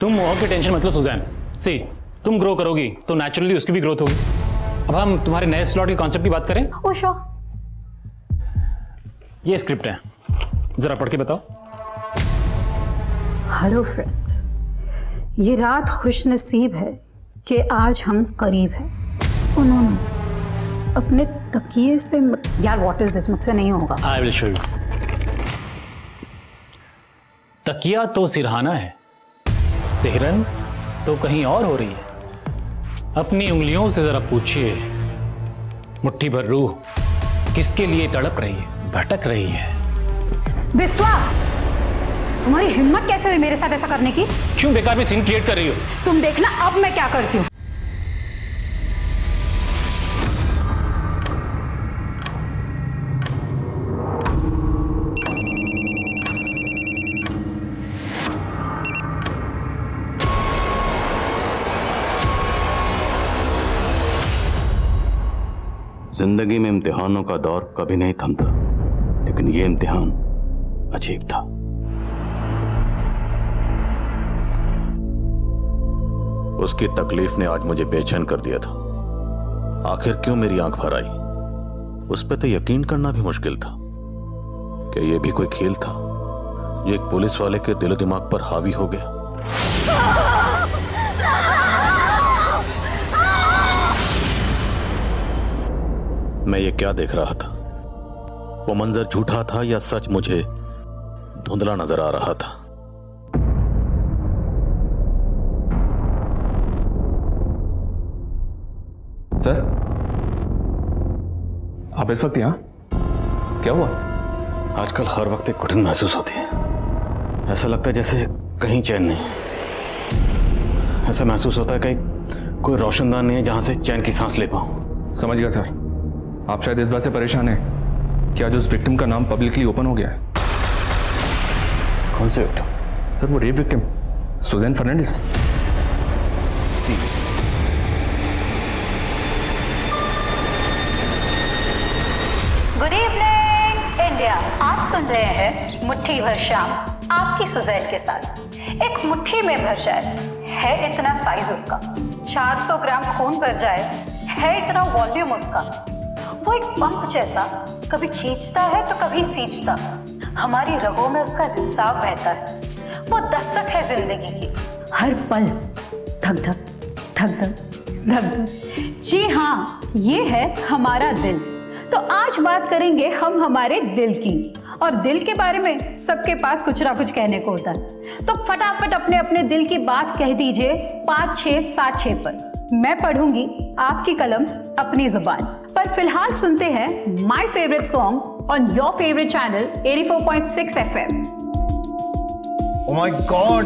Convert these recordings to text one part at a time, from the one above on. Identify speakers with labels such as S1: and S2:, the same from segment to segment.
S1: तुम और की टेंशन मतलब सुजैन, सी तुम ग्रो करोगी तो नेचुरली उसकी भी ग्रोथ होगी। अब हम तुम्हारे नए स्लॉट के कॉन्सेप्ट की बात करें।
S2: उषा,
S1: ये स्क्रिप्ट है, जरा पढ़ के बताओ।
S2: हेलो फ्रेंड्स, ये रात खुशनसीब है कि आज हम करीब हैं। उन्होंने अपने तकिए से यार व्हाट इज दिस, मुझसे नहीं होगा।
S1: I will show you. तकिया तो सिरहाना है, सिहरन तो कहीं और हो रही है। अपनी उंगलियों से जरा पूछिए, मुट्ठी भर रूह किसके लिए तड़प रही है, भटक रही है।
S2: बिस्वा, तुम्हारी हिम्मत कैसे हुई मेरे साथ ऐसा करने की?
S1: क्यों बेकार में सीन क्रिएट कर रही हो?
S2: तुम देखना अब मैं क्या करती हूँ।
S3: जिंदगी में इम्तिहानों का दौर कभी नहीं थमता, लेकिन यह इम्तिहान अजीब था। उसकी तकलीफ ने आज मुझे बेचैन कर दिया था। आखिर क्यों मेरी आंख भर आई, उस पर तो यकीन करना भी मुश्किल था कि यह भी कोई खेल था जो एक पुलिस वाले के दिलो दिमाग पर हावी हो गया। मैं ये क्या देख रहा था? वो मंजर झूठा था या सच मुझे धुंधला नजर आ रहा था?
S4: सर, आप इस वक्त यहां? क्या हुआ?
S3: आजकल हर वक्त एक घुटन महसूस होती है। ऐसा लगता है जैसे कहीं चैन नहीं। ऐसा महसूस होता है कहीं कोई रोशनदान नहीं है जहां से चैन की सांस ले पाऊं।
S4: समझ गया सर। आप शायद इस बात से परेशान हैं कि आज उस विक्टिम का नाम पब्लिकली ओपन हो गया है।
S3: कौन से विक्टिम?
S4: सर, वो rape victim Suzanne Fernandes.
S2: Good evening India. आप सुन रहे हैं मुट्ठी भर शाम आपकी सुजैन के साथ। एक मुट्ठी में भर जाए है इतना साइज उसका, 400 ग्राम खून भर जाए है इतना वॉल्यूम उसका। वो एक पंप जैसा कभी खींचता है तो कभी सींचता। हमारी रगों में उसका रिसाव बहता है। वो दस्तक है जिंदगी की, हर पल धक धक धक धक धक धक। जी हाँ, ये है हमारा दिल। तो आज बात करेंगे हम हमारे दिल की, और दिल के बारे में सबके पास कुछ ना कुछ कहने को होता है। तो फटाफट अपने अपने दिल की बात कह दीजिए 5676 पर। मैं पढ़ूंगी आपकी कलम अपनी जुबान पर। फिलहाल सुनते हैं my favourite song on your favourite channel 84.6 FM।
S5: Oh my God,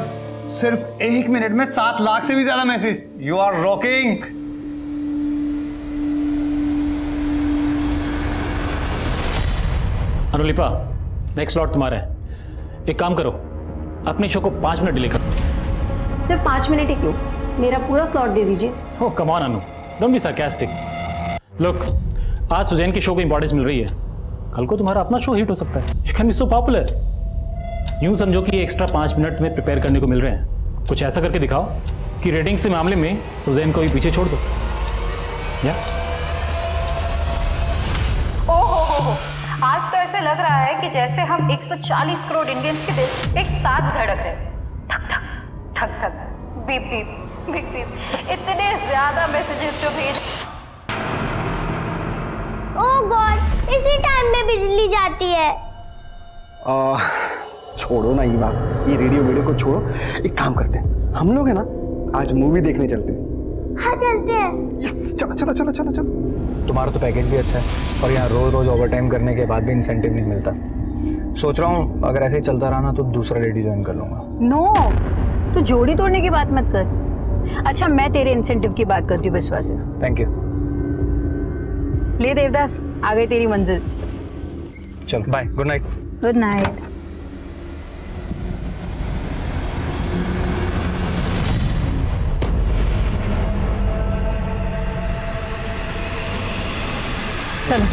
S5: सिर्फ 1 मिनट में 7 लाख से भी ज्यादा message. You are rocking.
S1: Anulipa, next slot तुम्हारा है। एक काम करो, अपने शो को 5 मिनट डिले करो।
S6: सिर्फ 5 मिनट ही क्यों, मेरा पूरा स्लॉट दे दीजिए।
S1: Oh come on Anu, don't be sarcastic। Look, आज सुजैन की शो को इंपॉर्टेंस मिल रही है, कल को तुम्हारा अपना शो हिट हो सकता है। You can be so popular. यूं समझो कि ये एक्स्ट्रा 5 मिनट में प्रिपेयर करने को मिल रहे हैं। कुछ ऐसा करके दिखाओ कि रेटिंग्स के मामले में सुजैन को ही पीछे छोड़ दो। या
S2: ओहो, आज तो ऐसे लग रहा है कि जैसे हम 140 करोड़ इंडियंस के दिल एक साथ धड़क रहे। धक धक धक धक, बीप बीप बीप बीप। इतने ज्यादा मैसेजेस जो भेज।
S7: ओह गॉड, इसी टाइम में बिजली जाती है।
S8: छोड़ो ना ये बात, ये रेडियो वीडियो को छोड़ो। एक काम करते हैं, हम लोग है ना आज मूवी देखने चलते हैं।
S7: हाँ चलते हैं।
S8: यस, चलो चलो चलो चलो चलो।
S9: तुम्हारा तो पैकेज भी अच्छा है और यहाँ रोज रोज ओवर टाइम करने के बाद भी इंसेंटिव नहीं मिलता। सोच रहा हूँ अगर ऐसे ही चलता रहा ना तो दूसरा रेडी ज्वाइन कर लूंगा।
S6: नो, तू जोड़ी तोड़ने की बात मत कर। अच्छा, मैं तेरे इंसेंटिव की बात करती हूँ बिस्वा से।
S9: Thank you.
S6: ले देवदास, आ गई तेरी मंजिल।
S9: चल bye, good night.
S6: Good night. चलो,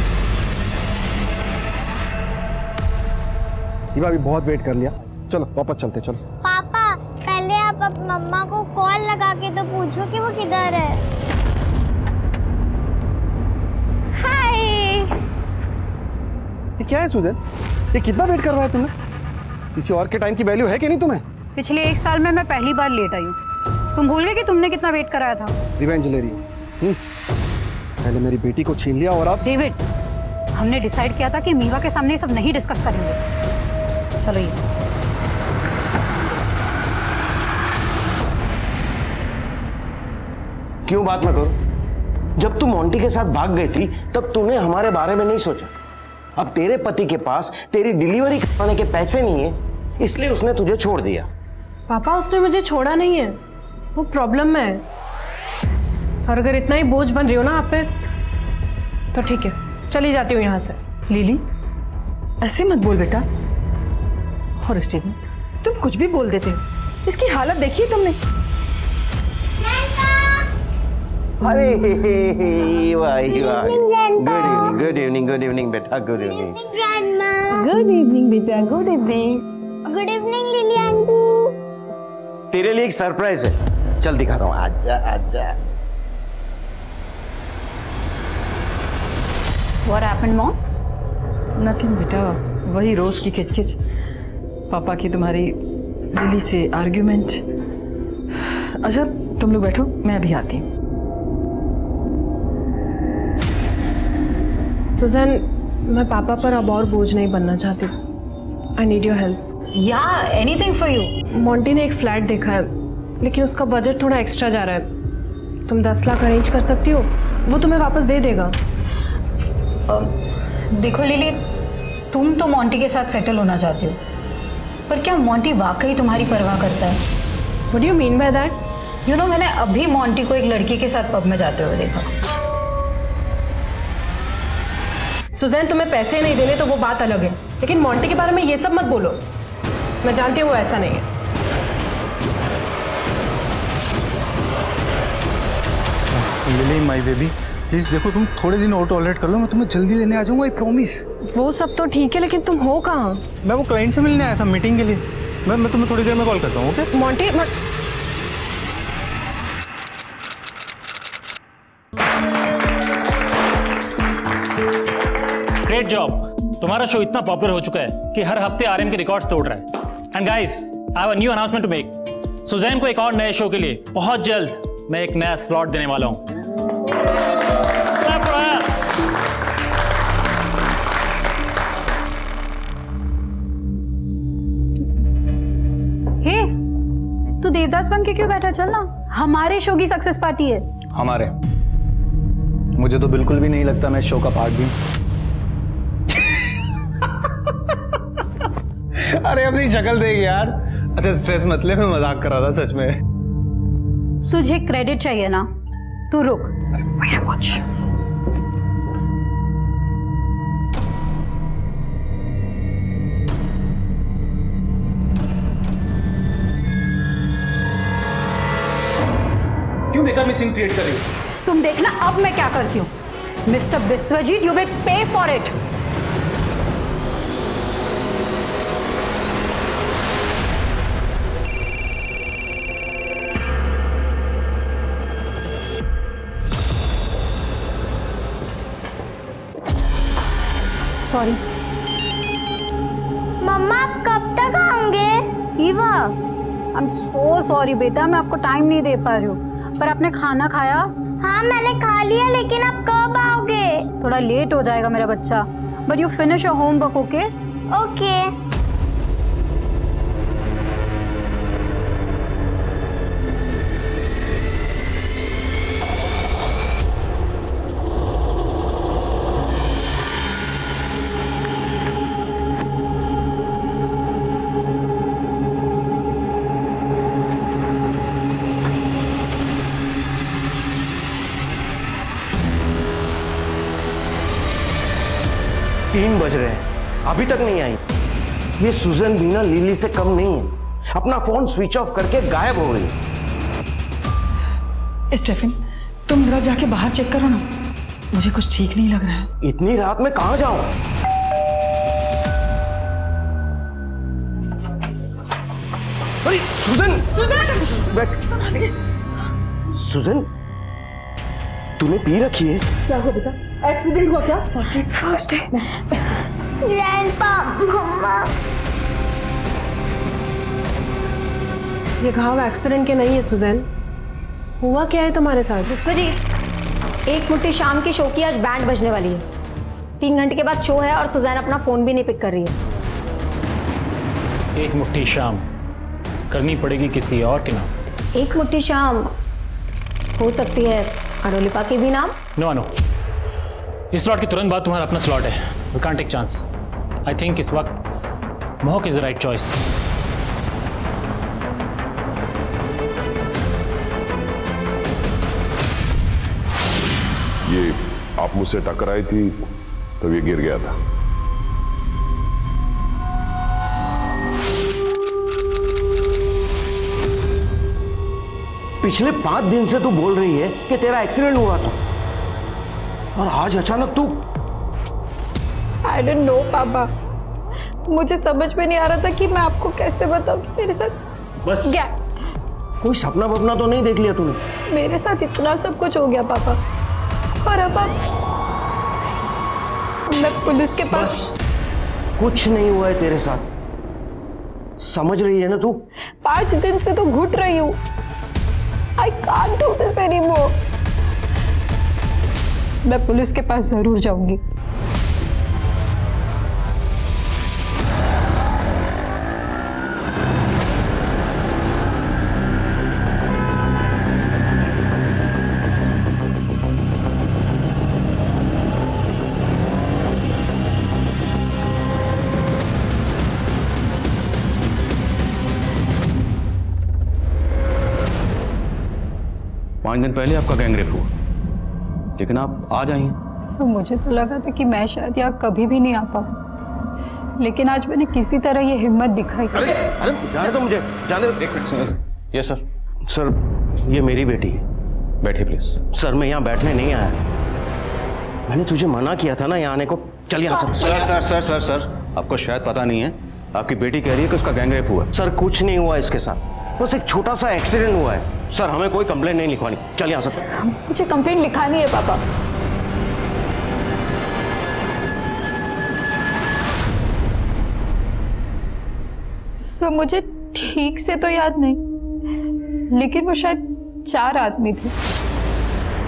S8: ये भी बहुत वेट कर लिया, चलो वापस चलते। चलो
S7: पापा, पहले आप आप मम्मा को कॉल लगा के तो पूछो कि वो किधर है। हाय।
S8: ये क्या है सुजन? ये कितना वेट करवाया तुमने? किसी और के टाइम की वैल्यू है कि नहीं तुम्हें?
S6: पिछले 1 साल में मैं पहली बार लेट आई हूँ। तुम भूल गए कि तुमने कितना वेट कराया था?
S8: रिवेंज ले रही हो? पहले मेरी बेटी को छीन लिया और अब
S6: डेविड, हमने डिसाइड किया था कि मीवा के सामने ये सब नहीं डिस्कस करेंगे। चलो ये
S10: क्यों बात ना करो? जब तू मोंटी के साथ भाग गई थी तब तूने हमारे बारे में नहीं सोचा। अब तेरे पति के पास तेरी डिलीवरी करवाने के पैसे नहीं है, इसलिए उसने तुझे छोड़ दिया।
S11: पापा, उसने मुझे छोड़ा नहीं है, वो प्रॉब्लम में है। और अगर इतना ही बोझ बन रही हो ना आप पे, तो ठीक है, चली जाती हूँ यहाँ से।
S12: लिली, ऐसे मत बोल बेटा। और स्टीवन, तुम कुछ भी बोल देते हो। इसकी हालत देखी है तुमने?
S10: अरे वाह गुड इवनिंग बेटा, गुड इवनिंग।
S12: गुड इवनिंग बेटा, good evening.
S7: Good evening lily aunty.
S10: तेरे लिए एक सरप्राइज है, चल दिखा रहा हूँ। आजा आजा।
S6: What happened, Mom?
S12: नथिंग बेटा, वही रोज की किचकिच। पापा की तुम्हारी लिली से आर्ग्यूमेंट। अच्छा तुम लोग बैठो, मैं अभी आती हूँ।
S11: सुजैन, मैं पापा पर अब और बोझ नहीं बनना चाहती। I need your help.
S6: Yeah, anything for you.
S11: Monty ने एक फ्लैट देखा है, लेकिन उसका बजट थोड़ा एक्स्ट्रा जा रहा है। तुम 10 लाख अरेंज कर सकती हो, वो तुम्हें वापस दे देगा।
S6: देखो लिली, तुम तो मोंटी के साथ सेटल होना चाहती हो, पर क्या मोंटी वाकई तुम्हारी परवाह करता है?
S11: What do you mean by that?
S6: You know, मैंने अभी मोंटी को एक लड़की के साथ पब में जाते हुए देखा।
S11: सुजैन, तुम्हें पैसे नहीं देने तो वो बात अलग है, लेकिन मोंटी के बारे में ये सब मत बोलो। मैं जानती हूँ वो ऐसा नहीं है।
S9: लिली माय बेबी, प्लीज देखो, तुम थोड़े दिन और टॉलरेट कर लो, मैं तुम्हें जल्दी लेने आ जाऊंगा, आई प्रॉमिस।
S11: वो सब तो ठीक है, लेकिन तुम हो कहाँ?
S9: मैं वो क्लाइंट से मिलने आया था मीटिंग के लिए। मैं तुम्हें थोड़ी देर में कॉल करता हूँ, ओके?
S11: Monty
S1: great job. तुम्हारा शो इतना पॉपुलर हो चुका है कि हर हफ्ते आरएम के रिकॉर्ड्स तोड़ रहा है। And guys, I have a new announcement to make. Suzanne को एक और नए शो के लिए बहुत जल्द मैं एक नया स्लॉट देने वाला हूं।
S6: हे, तू देवदास बन के क्यों बैठा? चल ना, हमारे शो की सक्सेस पार्टी है।
S9: हमारे? मुझे तो बिल्कुल भी नहीं लगता मैं शो का पार्ट भी हूं। अरे अपनी शक्ल देख यार। अच्छा स्ट्रेस मत ले, मैं मजाक कर रहा था सच में।
S6: तुझे क्रेडिट चाहिए ना, तू रुक।
S1: क्यों बेकार में सीन क्रिएट कर रही हो?
S6: तुम देखना अब मैं क्या करती हूँ। Mister Biswajit, you will pay for it. Sorry
S7: mamma, आप कब तक आओगे?
S6: Eva, I am so sorry बेटा, मैं आपको टाइम नहीं दे पा रही हूँ। पर आपने खाना खाया?
S7: हाँ मैंने खा लिया, लेकिन आप कब आओगे?
S6: थोड़ा लेट हो जाएगा मेरा बच्चा, but you finish your homework, okay?
S7: Okay.
S10: तीन बज रहे हैं, अभी तक नहीं आई। ये सुजन भी ना लिली से कम नहीं है, अपना फोन स्विच ऑफ करके गायब हो गई।
S12: स्टेफन, तुम जरा जाके बाहर चेक करो ना, मुझे कुछ ठीक नहीं लग रहा है।
S10: इतनी रात में कहां जाऊं? अरे सुजन, बैठ। सुजन, तूने पी रखी है?
S11: क्या हुआ बेटा? एक्सीडेंट हुआ क्या? First aid.
S7: ग्रैंडपा, मम्मा।
S11: ये घाव एक्सीडेंट के नहीं है सुजैन। हुआ क्या है तुम्हारे साथ?
S13: विश्व जी, एक मुट्ठी शाम की शो की आज बैंड बजने वाली है। 3 घंटे के बाद शो है और सुजैन अपना फोन भी नहीं पिक कर रही है।
S1: एक मुट्ठी शाम करनी पड़ेगी किसी और के नाम।
S13: एक मुट्ठी शाम हो सकती है अनुलिपा के भी नाम।
S1: नो अनु, इस स्लॉट के तुरंत बाद तुम्हारा अपना स्लॉट है। We can't take chance. I think इस वक्त महक इज द राइट चॉइस।
S14: ये आप मुझसे टकराई थी तो ये गिर गया था।
S10: पिछले 5 दिन से तू बोल रही है कि तेरा एक्सीडेंट हुआ था और आज अचानक तू।
S11: आई डोंट नो पापा, मुझे समझ में नहीं आ रहा था कि मैं आपको कैसे बताऊं कि मेरे साथ
S10: बस
S11: क्या।
S10: कोई सपना वपना तो नहीं देख लिया तूने?
S11: मेरे साथ इतना सब कुछ हो गया पापा, और अब मैं पुलिस के पास।
S10: कुछ नहीं हुआ है तेरे साथ, समझ रही है ना तू?
S11: 5 दिन से तो घुट रही हूँ। I can't do this anymore. मैं पुलिस के पास जरूर जाऊंगी।
S3: पाँच दिन पहले आपका गैंगरेप हुआ, लेकिन आप आज आई हैं।
S6: सर मुझे तो लगा था कि मैं शायद यहाँ कभी भी नहीं आ पाऊँ, लेकिन आज मैंने किसी तरह ये हिम्मत दिखाई।
S10: अरे जाने दो मुझे, जाने दो। एक मिनट।
S3: Yes sir.
S10: सर ये मेरी बेटी है।
S3: बैठिए प्लीज।
S10: सर मैं यहाँ बैठने नहीं आया, मैंने तुझे मना किया था ना यहाँ आने को। चल यहाँ से।
S3: Sir sir sir sir sir आपको शायद पता नहीं है, आपकी बेटी कह रही है कि उसका गैंगरेप हुआ।
S10: सर कुछ नहीं हुआ इसके साथ, बस एक छोटा सा एक्सीडेंट हुआ है। सर हमें कोई कंप्लेंट नहीं लिखवानी। चल यहाँ से।
S11: मुझे कंप्लेंट लिखानी है पापा।
S6: सर मुझे ठीक से तो याद नहीं, लेकिन वो शायद 4 आदमी थे।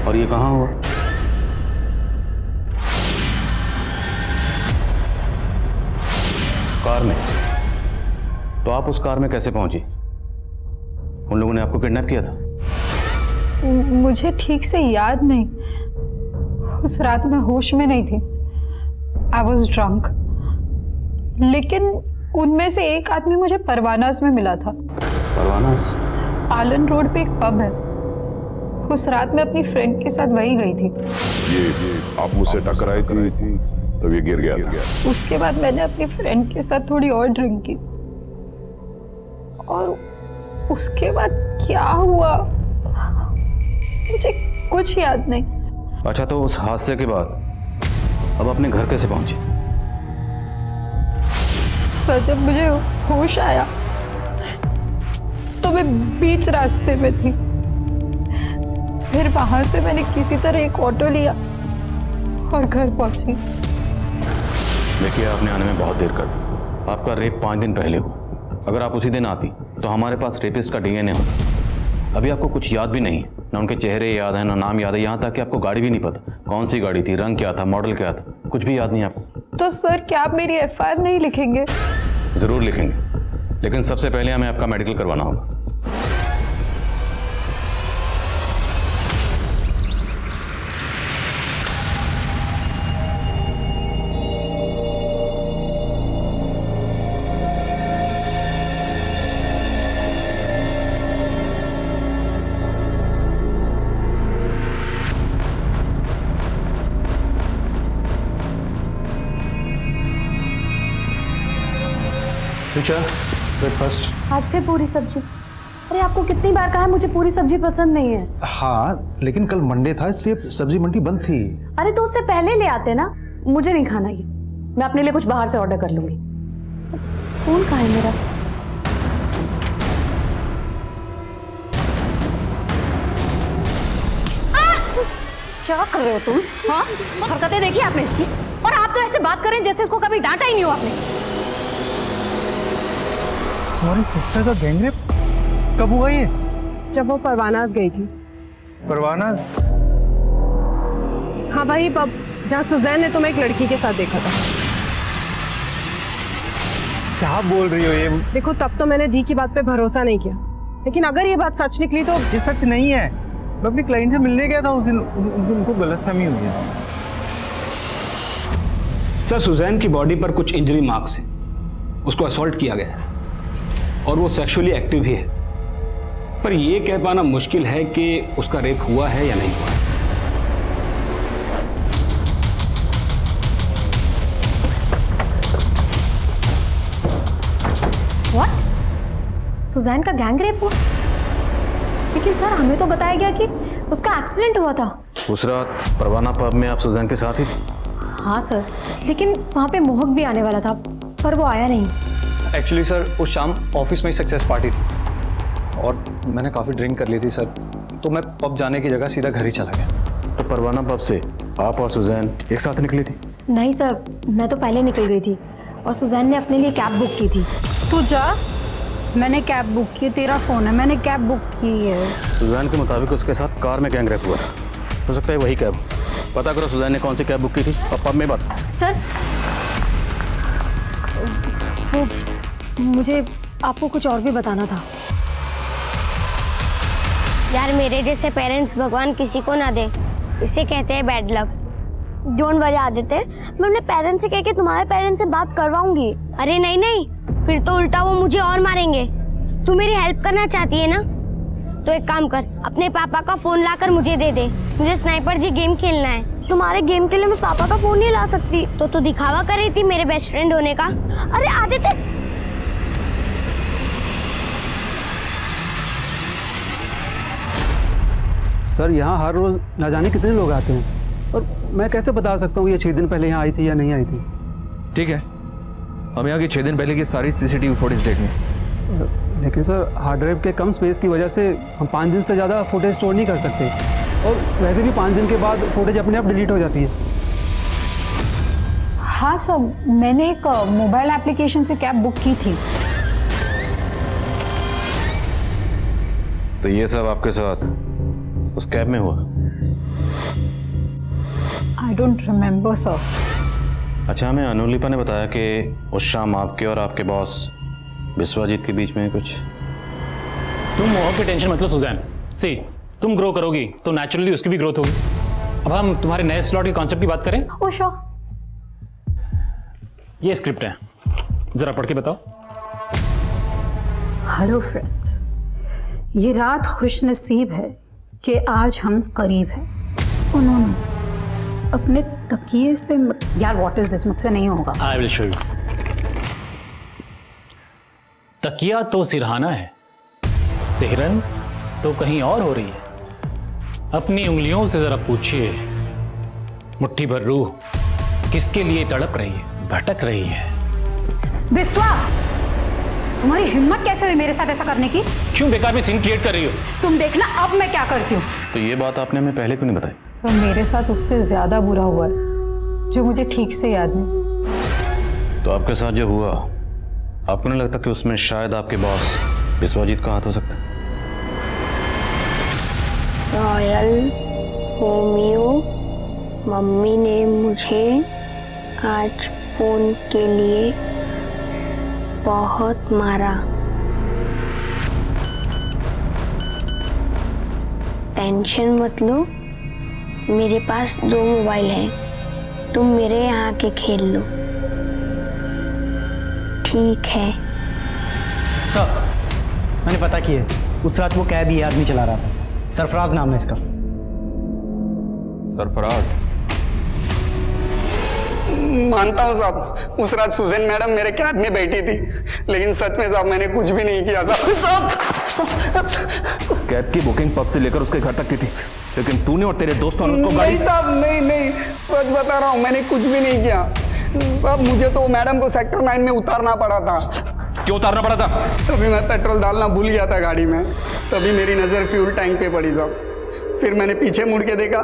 S3: और ये कहाँ हुआ? कार में। तो आप उस कार में कैसे पहुंची? उन लोगों ने आपको किडनैप किया था?
S6: मुझे ठीक से याद नहीं, उस रात मैं होश में नहीं थी। I was drunk. लेकिन उनमें से एक आदमी मुझे परवानास में मिला था।
S3: परवानास?
S6: पालन रोड पे एक पब है, उस रात मैं अपनी फ्रेंड के साथ वहीं गई थी।
S14: ये आप मुझसे टकराई थी तो ये गिर गया था।
S6: उसके बाद मैंने अपनी फ्रेंड के साथ थोड़ी और ड्रिंक की, और उसके बाद क्या हुआ मुझे कुछ याद नहीं।
S3: अच्छा, तो उस हादसे के बाद अब अपने घर कैसे पहुंची?
S6: सर जब मुझे होश आया तो मैं बीच रास्ते में थी। फिर वहां से मैंने किसी तरह एक ऑटो लिया और घर पहुंची।
S3: देखिए, आपने आने में बहुत देर कर दी। आपका रेप 5 दिन पहले हुआ। अगर आप उसी दिन आती तो हमारे पास रेपिस्ट का डीएनए होता। अभी आपको कुछ याद भी नहीं है, ना उनके चेहरे याद है, ना नाम याद है, यहाँ तक कि आपको गाड़ी भी नहीं पता कौन सी गाड़ी थी, रंग क्या था, मॉडल क्या था, कुछ भी याद नहीं आपको।
S6: तो सर क्या आप मेरी एफआईआर नहीं लिखेंगे?
S3: जरूर लिखेंगे, लेकिन सबसे पहले हमें आपका मेडिकल करवाना होगा।
S9: ब्रेकफास्ट।
S13: आज फिर पूरी सब्जी? अरे आपको कितनी बार कहा है मुझे पूरी सब्जी पसंद नहीं है।
S9: हाँ, लेकिन कल मंडे था इसलिए सब्जी मंडी बंद थी।
S13: अरे तो उससे पहले ले आते ना। मुझे नहीं खाना ये, मैं अपने लिए कुछ बाहर से ऑर्डर कर लूंगी। फोन कहाँ है मेरा? क्या कर रहे हो तुम? हाँ, हरकतें देखी आपने इसकी? और आप तो ऐसे बात करें जैसे उसको कभी डांटा ही नहीं हो आपने।
S9: तुम्हारी सिस्टर का गैंग रेप कब हुआ ये?
S11: जब वो परवानाज गई थी।
S9: परवाना?
S11: हाँ भाई, जहाँ सुजैन ने तुम्हें एक लड़की के साथ देखा था।
S9: क्या बोल रही हो ये?
S11: देखो, तब तो मैंने दी की बात पे भरोसा नहीं किया, लेकिन अगर ये बात सच निकली तो।
S9: ये सच नहीं है। मैं अपनी क्लाइंट से मिलने गया था उस दिन, उनको गलतफहमी हुई है।
S15: सर, सुजैन की बॉडी पर कुछ इंजरी मार्क्स हैं। उसको असॉल्ट किया गया है और वो सेक्सुअली एक्टिव भी है, पर यह कह पाना मुश्किल है कि उसका रेप हुआ है या नहीं हुआ है।
S13: What? सुजैन का गैंग रेप हुआ? लेकिन सर, हमें तो बताया गया कि उसका एक्सीडेंट हुआ था।
S3: उस रात परवाना पब में आप सुजैन के साथ ही थे?
S13: हाँ सर, लेकिन वहाँ पे मोहक भी आने वाला था, पर वो आया नहीं।
S9: एक्चुअली सर, उस शाम ऑफिस में ही सक्सेस पार्टी थी और मैंने काफ़ी ड्रिंक कर ली थी सर, तो मैं पब जाने की जगह सीधा घर ही चला गया।
S3: तो परवाना पब से आप और सुजैन एक साथ निकली थी?
S13: नहीं सर, मैं तो पहले निकल गई थी और सुजैन ने अपने लिए कैब बुक की थी।
S6: तू जा, मैंने कैब बुक की, तेरा फोन है, मैंने कैब बुक की है।
S3: सुजैन के मुताबिक उसके साथ कार में गैंग रेप हुआ था। हो सकता है वही कैब। पता करो सुजैन ने कौन सी कैब बुक की थी और पब में बात।
S13: सर, वो मुझे आपको कुछ और भी बताना था।
S7: यार, मेरे जैसे पेरेंट्स भगवान किसी को ना दे, इसे कहते हैं bad luck. Don't worry Aditya, मैं अपने पेरेंट्स से कह के तुम्हारे पेरेंट्स से बात करवाऊंगी। अरे नहीं नहीं, फिर तो उल्टा वो मुझे और मारेंगे। तू मेरी हेल्प करना चाहती है ना, तो एक काम कर, अपने पापा का फोन लाकर मुझे दे दे। मुझे स्नाइपर जी गेम खेलना है। तुम्हारे गेम के लिए मैं पापा का फोन नहीं ला सकती। तो तू दिखावा कर रही थी मेरे बेस्ट फ्रेंड होने का। अरे आदित्य,
S15: सर, यहाँ हर रोज न जाने कितने लोग आते हैं और मैं कैसे बता सकता हूँ ये 6 दिन पहले यहाँ आई थी या नहीं आई थी।
S4: ठीक है, हम यहाँ की 6 दिन पहले की सारी सीसीटीवी फुटेज देखेंगे।
S15: लेकिन सर, हार्ड ड्राइव के कम स्पेस की वजह से हम 5 दिन से ज़्यादा फुटेज स्टोर नहीं कर सकते और वैसे भी 5 दिन के बाद फुटेज अपने आप डिलीट हो जाती है।
S6: हाँ सर, मैंने एक मोबाइल एप्लीकेशन से कैब बुक की थी।
S3: तो ये सब आपके साथ उस कैब में हुआ?
S6: I don't remember sir.
S3: अच्छा, हमें अनुलिपा ने बताया कि उस शाम आपके और आपके बॉस विश्वजीत के बीच में कुछ।
S1: तुम मोहक की टेंशन मत लो सुजैन। सी, तुम ग्रो करोगी तो नेचुरली उसकी भी ग्रोथ होगी। अब हम तुम्हारे नए स्लॉट के कॉन्सेप्ट की बात करें।
S13: ओ श्योर।
S1: ये स्क्रिप्ट है, जरा पढ़ के बताओ।
S6: हेलो फ्रेंड्स, ये रात खुशनसीब है कि आज हम करीब हैं। उन्होंने अपने तकिए से यार व्हाट इज दिस, मुझसे नहीं होगा।
S1: I will show you. तकिया तो सिरहाना है, सिहरन तो कहीं और हो रही है। अपनी उंगलियों से जरा पूछिए, मुट्ठी भर रूह किसके लिए तड़प रही है, भटक रही है।
S6: बिस्वा, तुम्हारी हिम्मत कैसे हुई मेरे साथ ऐसा करने की?
S1: क्यों बेकार में सीन क्रिएट कर रही हो?
S6: तुम देखना अब मैं क्या करती हूँ।
S3: तो ये बात आपने हमें पहले क्यों नहीं बताई?
S6: सर, मेरे साथ उससे ज्यादा बुरा हुआ है जो मुझे ठीक से याद नहीं।
S3: तो आपके साथ जो हुआ, आपको नहीं लगता कि उसमें शायद आपके बॉस विश्वजीत का हाथ हो सकता है?
S7: रॉयल होम्यो, मम्मी ने मुझे आज फोन के लिए बहुत मारा। टेंशन मत लो, मेरे पास 2 मोबाइल हैं, तुम मेरे यहाँ के खेल लो, ठीक है?
S16: सर, मैंने पता किया, उस रात वो कैब ये आदमी चला रहा था। सरफराज नाम है इसका।
S4: सरफराज?
S17: मानता हूँ साहब, उस रात सुजैन मैडम मेरे कैब में बैठी थी, लेकिन सच में साहब मैंने कुछ भी नहीं किया साहब।
S4: कैब की बुकिंग पब से लेकर उसके घर तक की थी, लेकिन तूने और तेरे दोस्तों ने उसको
S17: नहीं साहब, नहीं, सच बता रहा हूँ, मैंने कुछ भी नहीं किया साहब। मुझे तो मैडम को सेक्टर 9 में उतारना पड़ा था।
S4: क्यों उतारना पड़ा था?
S17: तभी मैं पेट्रोल डालना भूल गया था गाड़ी में, तभी मेरी नज़र फ्यूल टैंक पे पड़ी साहब। फिर मैंने पीछे मुड़ के देखा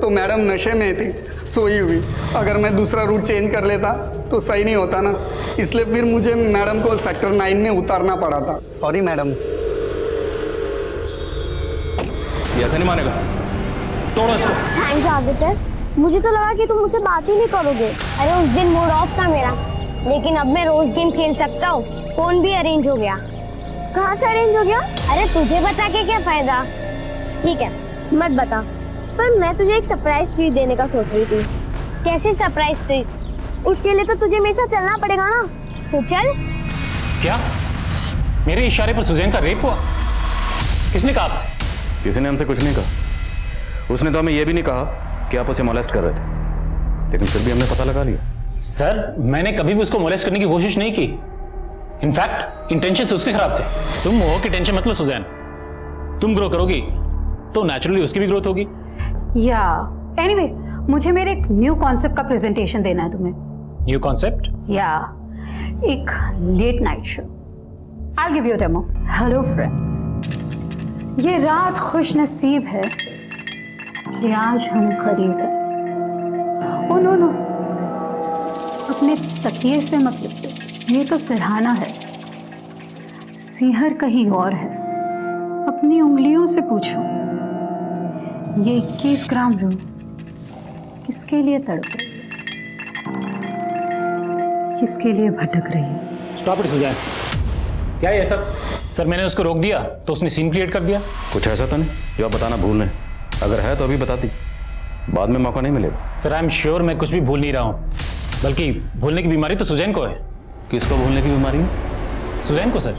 S17: तो मैडम नशे में थी, सोई हुई। अगर मैं दूसरा रूट चेंज कर लेता तो सही नहीं होता ना, इसलिए फिर मुझे मैडम को सेक्टर 9 में उतारना पड़ा था। Sorry madam.
S4: ये ऐसा नहीं मानेगा, तोड़ो इसको।
S7: थैंक्स आदित्य, मुझे तो लगा कि तुम मुझसे बात ही नहीं करोगे। अरे उस दिन मूड ऑफ था मेरा, लेकिन अब मैं रोज गेम खेल सकता हूँ। फोन भी अरेंज हो गया। कहाँ से अरेंज हो गया? अरे तुझे बता के क्या फायदा। ठीक है मत बता, पर मैं तुझे एक सरप्राइज ट्रीट देने का सोच रही थी। कैसी सरप्राइज ट्रीट? उसके लिए तो तुझे मेरे साथ चलना पड़ेगा ना, तो चल।
S1: क्या मेरे इशारे पर सुजैन का रेप हुआ? किसने कहा आपसे?
S3: किसी ने हमसे कुछ नहीं कहा। उसने तो हमें यह भी नहीं कहा कि आप उसे मोलेस्ट कर रहे थे, लेकिन फिर भी हमने पता लगा लिया।
S1: सर मैंने कभी भी उसको मोलेस्ट करने की कोशिश नहीं की। इनफैक्ट इंटेंशन से उसके खराब थे। तुम हो कि टेंशन मतलब सुजैन, तुम ग्रो करोगी तो नेचुरली उसकी भी ग्रोथ होगी।
S2: या एनीवे, मुझे मेरे एक न्यू कॉन्सेप्ट का प्रेजेंटेशन देना है तुम्हें।
S1: New concept?
S2: या एक late night show. I give you demo. Hello friends, ये रात खुश नसीब है कि आज हम करीब हैं। ओ नो नो, अपने तकिए से मत लिपटो, ये तो सिरहाना है, सीहर कहीं और है। अपनी उंगलियों से पूछो, ये 21 ग्राम रूह किसके लिए तड़प रही है, किसके लिए भटक रही है?
S1: स्टॉप इट सुजैन, क्या है ये सब? सर मैंने उसको रोक दिया तो उसने सीन क्रिएट कर दिया।
S3: कुछ ऐसा तो नहीं जो आप बताना भूल रहे हैं? अगर है तो अभी बता दी, बाद में मौका नहीं मिलेगा।
S1: सर आई एम श्योर मैं कुछ भी भूल नहीं रहा हूँ, बल्कि भूलने की बीमारी तो सुजैन को है।
S3: किसको भूलने की बीमारी है?
S1: सुजैन को सर।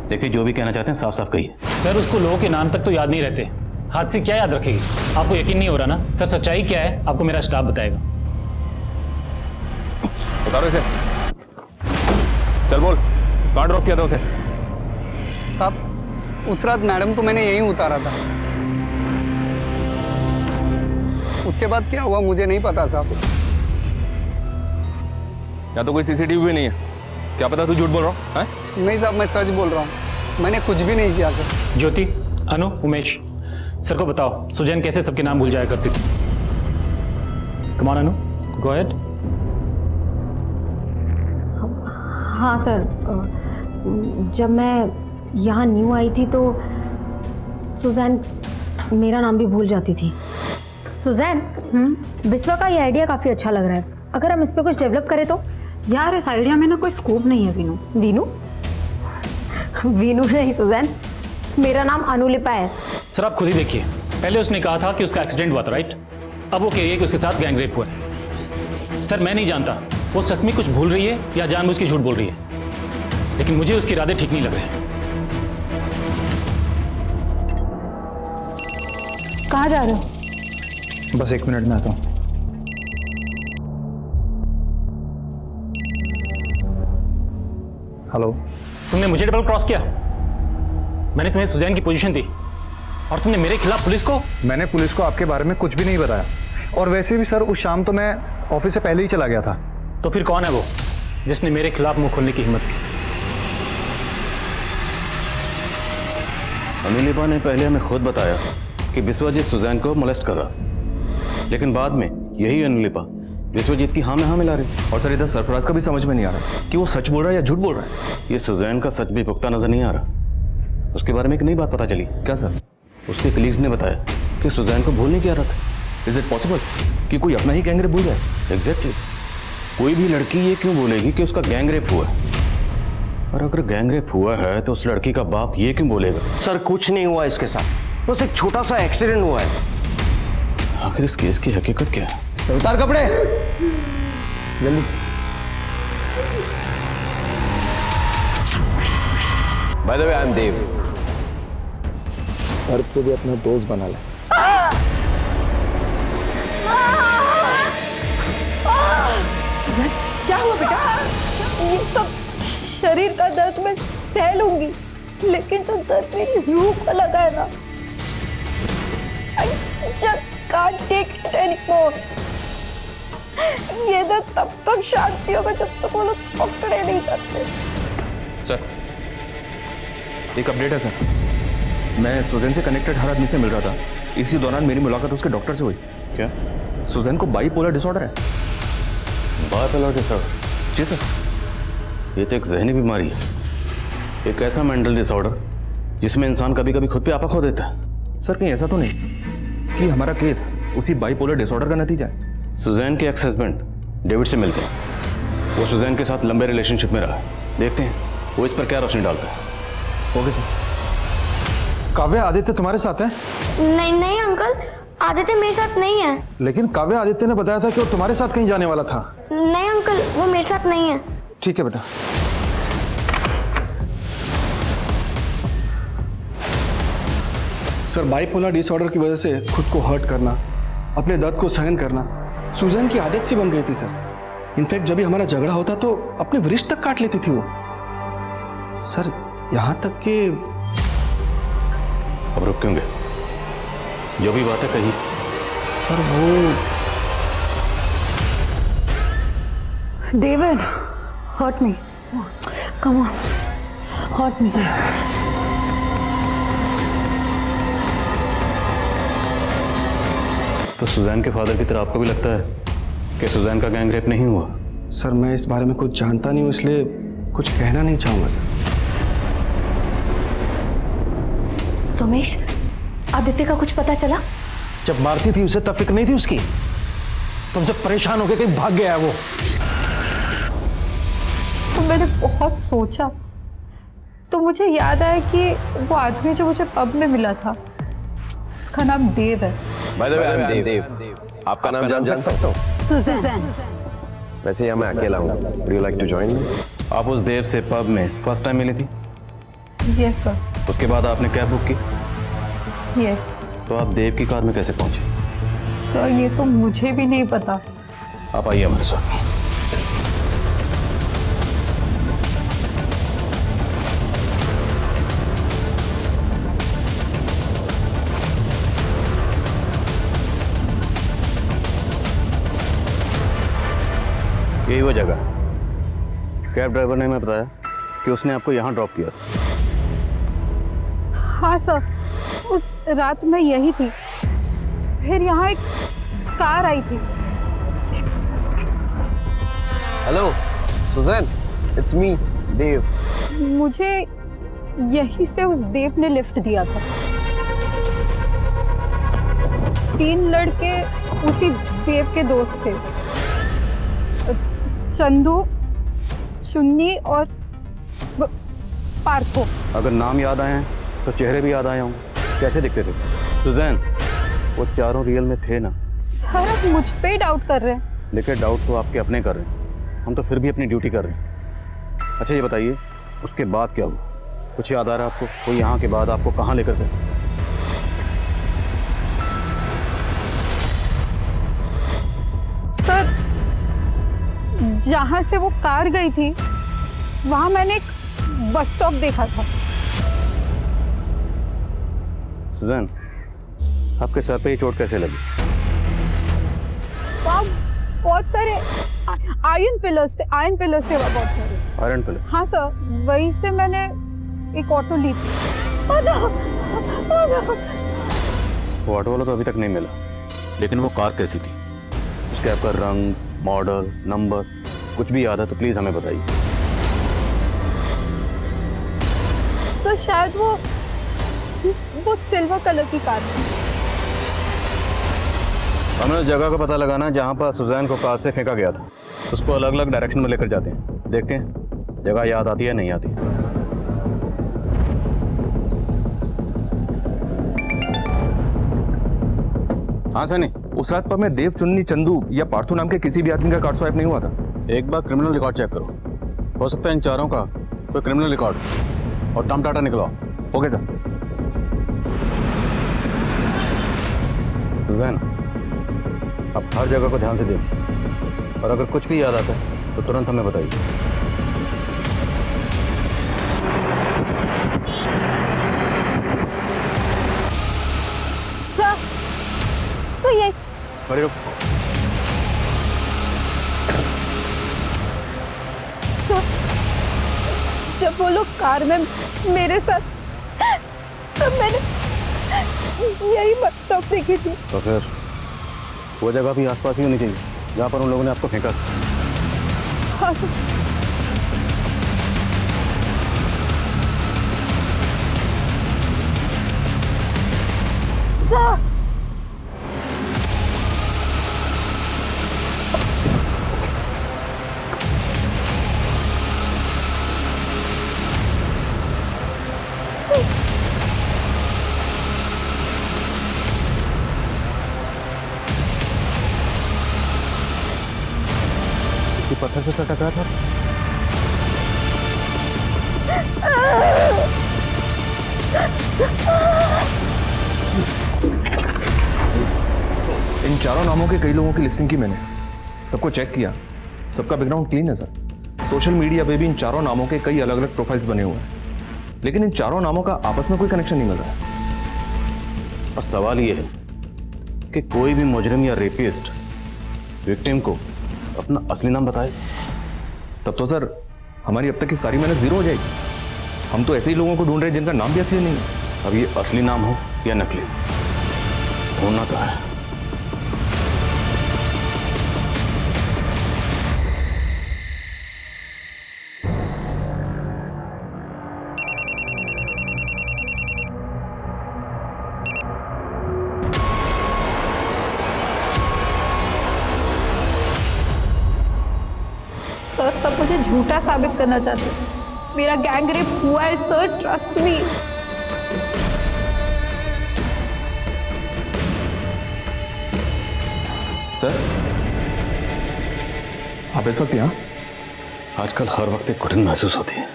S3: देखिए जो भी कहना चाहते हैं साफ साफ कहिए।
S1: सर उसको लोगों के नाम तक तो याद नहीं रहते, हाथ से क्या याद रखेगी? आपको यकीन नहीं हो रहा ना? सर सच्चाई क्या है आपको मेरा स्टाफ बताएगा।
S4: उतारो इसे, चल बोल, कहाँ ड्रॉप किया था उसे?
S17: साहब उस रात मैडम को मैंने यहीं उतारा था, उसके बाद क्या हुआ मुझे नहीं पता साहब।
S4: या तो कोई सीसीटीवी भी नहीं है, क्या पता तू झूठ बोल रहा है?
S17: नहीं साहब मैं सच बोल रहा हूँ, मैंने कुछ भी नहीं किया सर।
S1: ज्योति, अनु, उमेश, सर को बताओ सुजैन कैसे सबके नाम भूल जाया करती थी। कम ऑन अनु, गो अहेड।
S13: हाँ सर, जब मैं यहाँ न्यू आई थी तो सुजैन मेरा नाम भी भूल जाती थी। सुजैन, बिस्वा का ये आइडिया काफ़ी अच्छा लग रहा है, अगर हम इस पर कुछ डेवलप करें तो?
S2: यार इस आइडिया में ना कोई स्कोप नहीं है वीनू।
S13: वीनू? वीनू नहीं सुजैन, मेरा नाम अनुलिपा है।
S1: सर आप खुद ही देखिए, पहले उसने कहा था कि उसका एक्सीडेंट हुआ था, राइट? अब वो कह रही है कि उसके साथ गैंग रेप हुआ है। सर मैं नहीं जानता वो सच में कुछ भूल रही है या जानबूझ के झूठ बोल रही है, लेकिन मुझे उसके इरादे ठीक नहीं लग रहे।
S2: कहाँ जा रहे हो?
S9: बस 1 मिनट में आता हूँ। हेलो,
S1: तुमने मुझे डबल क्रॉस किया। मैंने तुम्हें सुजैन की पोजीशन दी और तुमने मेरे खिलाफ पुलिस को।
S9: मैंने पुलिस को आपके बारे में कुछ भी नहीं बताया, और वैसे भी सर उस शाम तो मैं ऑफिस से पहले ही चला गया था।
S1: तो फिर कौन है वो जिसने मेरे खिलाफ मुंह खोलने की हिम्मत की?
S3: अनुलिपा ने पहले हमें खुद बताया कि विश्वजीत सुजैन को मोलेस्ट कर रहा था, लेकिन बाद में यही अनुलिपा विश्वजीत की हाँ में हाँ मिला रही।
S4: और सर इधर सरफराज का भी समझ में नहीं आ रहा कि वो सच बोल रहा है या झूठ बोल रहा है।
S3: ये सुजैन का सच भी पुख्ता नजर नहीं आ रहा। उसके बारे में एक नई बात पता चली।
S4: क्या सर?
S3: उसके कलीग्स ने बताया कि सुजैन को भूल नहीं किया रहा था।
S4: इज इट पॉसिबल कि कोई अपना ही गैंग रेप भूल जाए?
S3: एग्जैक्टली। कोई भी लड़की ये क्यों बोलेगी कि उसका गैंग रेप हुआ है? और अगर गैंग रेप हुआ है तो उस लड़की का बाप ये क्यों बोलेगा?
S10: सर कुछ नहीं हुआ इसके साथ, बस एक छोटा सा एक्सीडेंट हुआ है।
S3: आखिर इस केस की हकीकत क्या है?
S8: उतार कपड़े जल्दी।
S4: By the way I am Dev.
S8: अर्थ को भी अपना दोस्त बना ले।
S6: क्या हुआ बेटा? ये सब शरीर का दर्द मैं सह लूंगी, लेकिन जो दर्द मेरी रूह को लगा है ना, I just can't take it anymore. ये दर्द तब तक शांति होगा जब तक वो लोग पकड़े नहीं जाते।
S4: सर एक अपडेट है सर, मैं सुजैन से कनेक्टेड हर आदमी से मिल रहा था इसी दौरान मेरी मुलाकात उसके डॉक्टर से हुई।
S3: क्या
S4: सुजैन को बाइपोलर डिसऑर्डर है?
S3: Bipolar disorder?
S4: जी सर।
S3: ये तो एक जहनी बीमारी है, एक ऐसा मेंटल डिसऑर्डर जिसमें इंसान कभी कभी खुद पे आपा खो देता है।
S4: सर कहीं ऐसा तो नहीं कि हमारा केस उसी बाइपोलर डिसऑर्डर का नतीजा है?
S3: सुजैन के एक्स हस्बैंड डेविड से मिलते हैं, वो सुजैन के साथ लंबे रिलेशनशिप में रहा है, देखते हैं वो इस पर क्या रोशनी डालता है।
S9: Okay sir. काव्य आदित्य तुम्हारे साथ है?
S7: नहीं नहीं अंकल, आदित्य मेरे साथ नहीं है।
S9: लेकिन काव्य आदित्य ने बताया था कि वो तुम्हारे साथ कहीं जाने वाला था।
S7: नहीं अंकल, वो मेरे साथ नहीं है।
S9: ठीक है बेटा।
S8: सर बाइपोलर डिसऑर्डर की वजह से खुद को हर्ट करना, अपने दर्द को सहन करना सुजैन की आदत सी बन गई थी सर। इनफैक्ट जब भी हमारा झगड़ा होता तो अपने वृष्ट तक काट लेती थी वो। सर यहाँ तक कि
S3: अब रुक क्यों गए? जो भी बातें कही
S8: सर वो
S6: David, hurt me. Come on, hurt me.
S3: तो सुजैन के फादर की तरह आपको भी लगता है कि सुजैन का गैंग रेप नहीं हुआ?
S8: सर मैं इस बारे में कुछ जानता नहीं हूँ, इसलिए कुछ कहना नहीं चाहूंगा सर।
S2: सुमेश, आदित्य का कुछ पता चला?
S9: जब मारती थी उसे तब फिक्र नहीं थी उसकी? तुमसे परेशान होकर कहीं भाग गया है वो।
S6: तो मैंने बहुत सोचा तो मुझे याद आया कि वो आदमी जो मुझे पब में मिला था उसका नाम देव है।
S18: By the way, I'm देव। आपका नाम जान सकता हूँ?
S2: सुजैन।
S18: वैसे यहाँ मैं अकेला हूँ। Would you like to join me?
S3: आप उस देव से पब में फर्स्ट टाइम मिली थी?
S6: Yes sir.
S3: उसके बाद आपने कैब बुक की?
S6: यस।
S3: तो आप देव की कार में कैसे पहुंचे?
S6: सर ये तो मुझे भी नहीं पता।
S3: आप आइए हमारे साथ। यही वो जगह, कैब ड्राइवर ने हमें बताया कि उसने आपको यहाँ ड्रॉप किया।
S6: हाँ सर, उस रात मैं यही थी, फिर यहाँ एक कार आई थी।
S18: हेलो सुजैन, इट्स मी देव।
S6: मुझे यहीं से उस देव ने लिफ्ट दिया था। 3 लड़के उसी देव के दोस्त थे, चंदू, चुन्नी और पार्थो।
S3: अगर नाम याद आए हैं तो चेहरे भी याद आए होंगे। कैसे दिखते थे? सुजैन, वो चारों रियल में थे ना?
S6: सर आप मुझ पे ही डाउट कर रहे हैं।
S3: देखिए डाउट तो आपके अपने कर रहे हैं, हम तो फिर भी अपनी ड्यूटी कर रहे हैं। अच्छा ये बताइए उसके बाद क्या हुआ? कुछ याद आ रहा है आपको? कोई यहाँ के बाद आपको कहाँ लेकर गए?
S6: सर जहाँ से वो कार गई थी वहाँ मैंने एक बस स्टॉप देखा था।
S3: सुजैन, आपके सर पे ये चोट कैसे लगी?
S6: वहाँ बहुत सारे आयरन पिलर्स थे वहाँ बहुत सारे।
S3: Iron pillar?
S6: हाँ सर, वहीं से मैंने एक ऑटो ली थी। Oh no! Oh no!
S3: वो ऑटो वाला तो अभी तक नहीं मिला, लेकिन वो कार कैसी थी? उसके आपका रंग, मॉडल, नंबर कुछ भी याद है तो प्लीज हमें बताइए।
S6: सर शायद वो सिल्वर कलर की कार थी।
S3: हमें उस जगह का पता लगाना जहाँ पर सुजैन को कार से फेंका गया था। उसको अलग अलग डायरेक्शन में लेकर जाते हैं, देखते हैं जगह याद आती है नहीं आती। हाँ सनी,
S4: उस रात पर मैं देव, चुन्नी, चंदू या पार्थो नाम के किसी भी आदमी का कार्ड स्वाइप नहीं हुआ था।
S3: एक बार क्रिमिनल रिकॉर्ड चेक करो, हो सकता है इन चारों का कोई क्रिमिनल रिकॉर्ड और टर्म डाटा निकलवाओ।
S4: Okay sir.
S3: सुजैन, आप हर जगह को ध्यान से देखिए और अगर कुछ भी याद आता है तो तुरंत हमें बताइए।
S6: सर ये
S3: खड़ी रुक।
S6: सर जब वो लोग कार में मेरे साथ, तब यही बस स्टॉप देखी थी।
S3: तो फिर वो जगह भी आसपास ही होनी चाहिए जहाँ पर उन लोगों ने आपको फेंका।
S6: हाँ सर। सर
S3: किसी पत्थर से सर टकरा था।
S4: इन चारों नामों के कई लोगों की लिस्टिंग की मैंने, सबको चेक किया, सबका बैकग्राउंड क्लीन है सर। सोशल मीडिया पे भी इन चारों नामों के कई अलग अलग प्रोफाइल्स बने हुए हैं, लेकिन इन चारों नामों का आपस में कोई कनेक्शन नहीं मिल रहा है।
S3: और सवाल यह है कि कोई भी मुजरिम या रेपिस्ट विक्टिम को अपना असली नाम बताए।
S4: तब तो सर हमारी अब तक की सारी मेहनत जीरो हो जाएगी। हम तो ऐसे ही लोगों को ढूंढ रहे हैं जिनका नाम भी असली नहीं है।
S3: अब ये असली नाम हो या नकली, होना तो है।
S6: सर सब मुझे झूठा साबित करना चाहते हैं। मेरा गैंग रेप हुआ है सर, ट्रस्ट मी।
S4: सर आप इस वक्त यहाँ?
S3: आजकल हर वक्त एक घुटन महसूस होती है।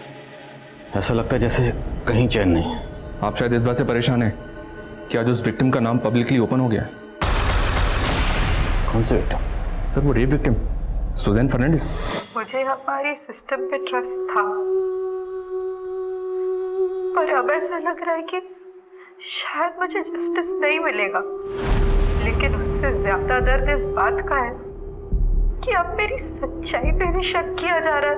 S3: ऐसा लगता है जैसे कहीं चैन नहीं है।
S4: आप शायद इस बात से परेशान हैं कि आज उस विक्टिम का नाम पब्लिकली ओपन हो गया है।
S3: कौन से विक्टिम?
S4: सर वो रेप विक्टिम सुजैन फर्नांडिस।
S6: मुझे हमारी सिस्टम पे ट्रस्ट था, पर अब ऐसा लग रहा है कि शायद मुझे जस्टिस नहीं मिलेगा। लेकिन उससे ज्यादा दर्द इस बात का है कि अब मेरी सच्चाई पे भी शक किया जा रहा है।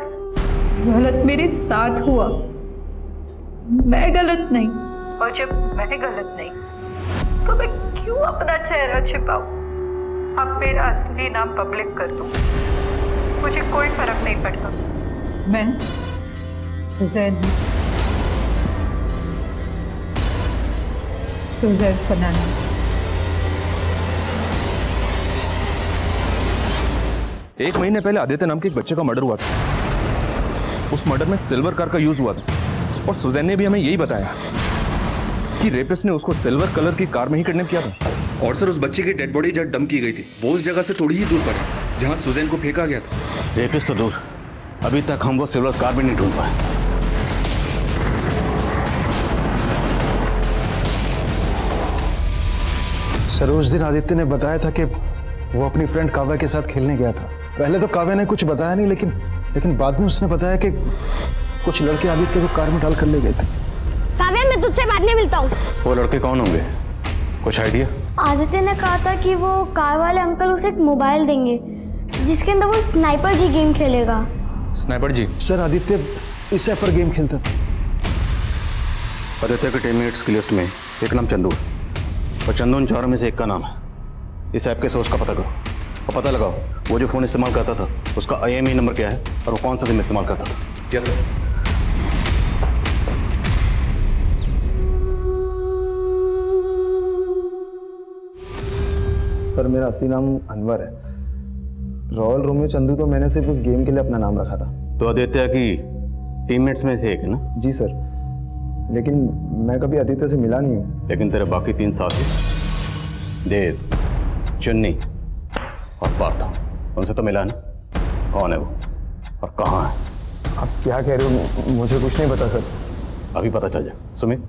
S6: गलत मेरे साथ हुआ, मैं गलत नहीं। और जब मैं गलत नहीं तो मैं क्यों अपना चेहरा छिपाऊं? अब मेरा असली नाम पब्लिक कर दूं, मुझे कोई फर्क नहीं पड़ता। मैं सुजैन हूँ, सुजैन फर्नांडिस।
S4: एक महीने पहले आदित्य नाम के एक बच्चे का मर्डर हुआ था। उस मर्डर में सिल्वर कार का यूज हुआ था और सुजैन ने भी हमें यही बताया कि रेपिस्ट ने उसको सिल्वर कलर की कार में ही किडनैप किया था। और सर उस बच्चे की डेड बॉडी जहाँ डंप की गई थी वो उस जगह से थोड़ी ही दूर पर है जहाँ सुजैन को फेंका गया था।
S3: रेपिस्ट तो दूर, अभी तक हम वो सिल्वर कार भी नहीं ढूंढ पाए।
S9: सर उस दिन आदित्य ने बताया था कि वो अपनी फ्रेंड काव्या के साथ खेलने गया था। पहले तो काव्या ने कुछ बताया नहीं, लेकिन बाद में उसने बताया कि कुछ लड़के आदित्य को कार में डाल कर ले गए थे।
S7: काव्या मैं तुझसे बाद में मिलता हूँ।
S3: वो लड़के कौन होंगे, कुछ आइडिया?
S7: आदित्य ने कहा था कि वो कार वाले अंकल उसे एक मोबाइल देंगे जिसके अंदर वो स्नाइपर जी गेम खेलेगा।
S4: स्नाइपर जी?
S9: सर आदित्य इस ऐप पर गेम खेलता था।
S3: आदित्य के टीममेट्स की लिस्ट में एक नाम चंदू है और चंदू उन चारों में से एक का नाम है। इस ऐप के सोर्स का पता करो और पता लगाओ वो जो फोन इस्तेमाल करता था उसका IMEI नंबर क्या है और वो कौन सा सिम इस्तेमाल करता था।
S4: Yes sir.
S19: सर मेरा असली नाम अनवर है। रॉयल रोमियो चंदू तो मैंने सिर्फ उस गेम के लिए अपना नाम रखा था।
S3: तो आदित्य की टीममेट्स में से एक है ना?
S19: जी सर, लेकिन मैं कभी आदित्य से मिला नहीं हूँ।
S3: लेकिन तेरे बाकी 3 साथी देव, चुन्नी और पार्थ, उनसे तो मिला ना? कौन है वो और कहाँ है?
S19: आप क्या कह रहे हो? मुझे कुछ नहीं पता सर।
S3: अभी पता चल जाए। सुमित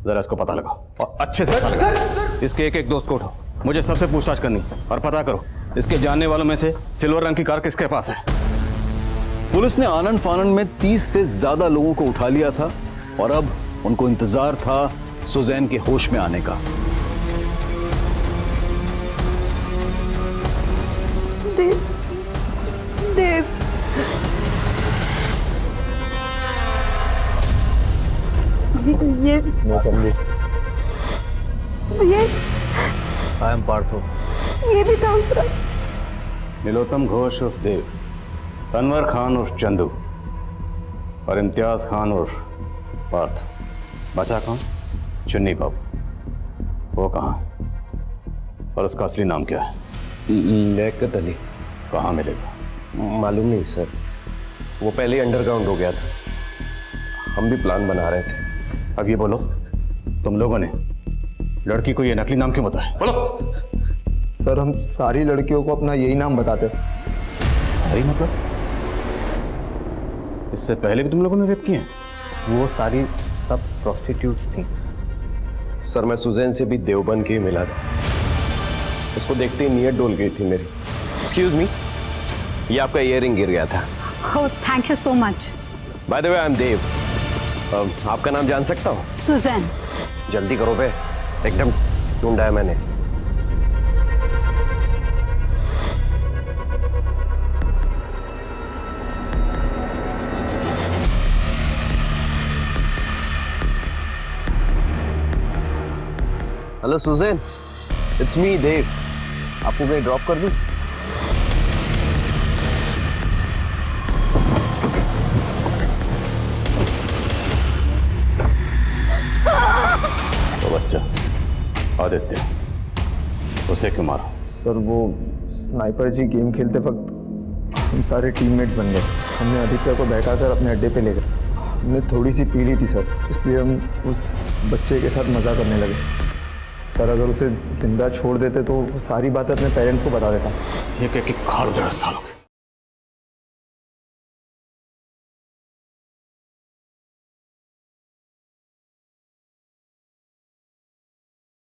S3: जरा इसको पता लगाओ और अच्छे से पता लगाओ। इसके एक एक दोस्त को उठाओ, मुझे सबसे पूछताछ करनी और पता करो इसके जानने वालों में से सिल्वर रंग की कार किसके पास है।
S20: पुलिस ने आनंद फानंद में 30 से ज्यादा लोगों को उठा लिया था और अब उनको इंतजार था सुजैन के होश में आने का।
S6: देव, देव। ये
S18: आई एम पार्थो।
S11: ये भी था उसरा।
S20: नीलोत्तम घोष उर्फ देव, अनवर खान उर्फ चंदू और इम्तियाज खान उर्फ पार्थ। बचा कौन? चुन्नी बाबू। वो कहाँ और उसका असली नाम क्या है?
S18: लियाकत अली।
S20: कहाँ मिलेगा?
S18: मालूम नहीं सर, वो पहले ही अंडरग्राउंड हो गया था, हम भी प्लान बना रहे थे।
S20: अब ये बोलो, तुम लोगों ने लड़की को ये नकली नाम क्यों बताया? बोलो।
S19: सर हम सारी लड़कियों को अपना यही नाम बताते।
S20: सारी मतलब? इससे पहले भी तुम लोगों ने रेप किए?
S18: वो सारी सब प्रोस्टिट्यूट्स थी। सर मैं सुजैन से भी देवबंद के ही मिला था, उसको देखते ही नीयत डोल गई थी मेरी। एक्सक्यूज मी, ये आपका ईयरिंग गिर गया था।
S2: Oh, thank you so much.
S18: By the way I am Dev. आपका नाम जान सकता हूँ?
S2: सुजैन।
S18: जल्दी करो बे, एकदम ढूंढा है मैंने। हेलो सुजैन, इट्स मी देव। आपको मैं ड्रॉप कर दूं?
S20: तो बच्चा आदित्य, उसे क्यों मारा?
S19: सर वो स्नाइपर जी गेम खेलते वक्त हम सारे टीममेट्स बन गए। हमने आदित्य को बैठाकर अपने अड्डे पे ले गए। हमने थोड़ी सी पी ली थी सर, इसलिए हम उस बच्चे के साथ मज़ा करने लगे। सर अगर उसे जिंदा छोड़ देते तो वो सारी बातें अपने पेरेंट्स को बता देता।
S20: ये कह के खाड़ दे सालों के।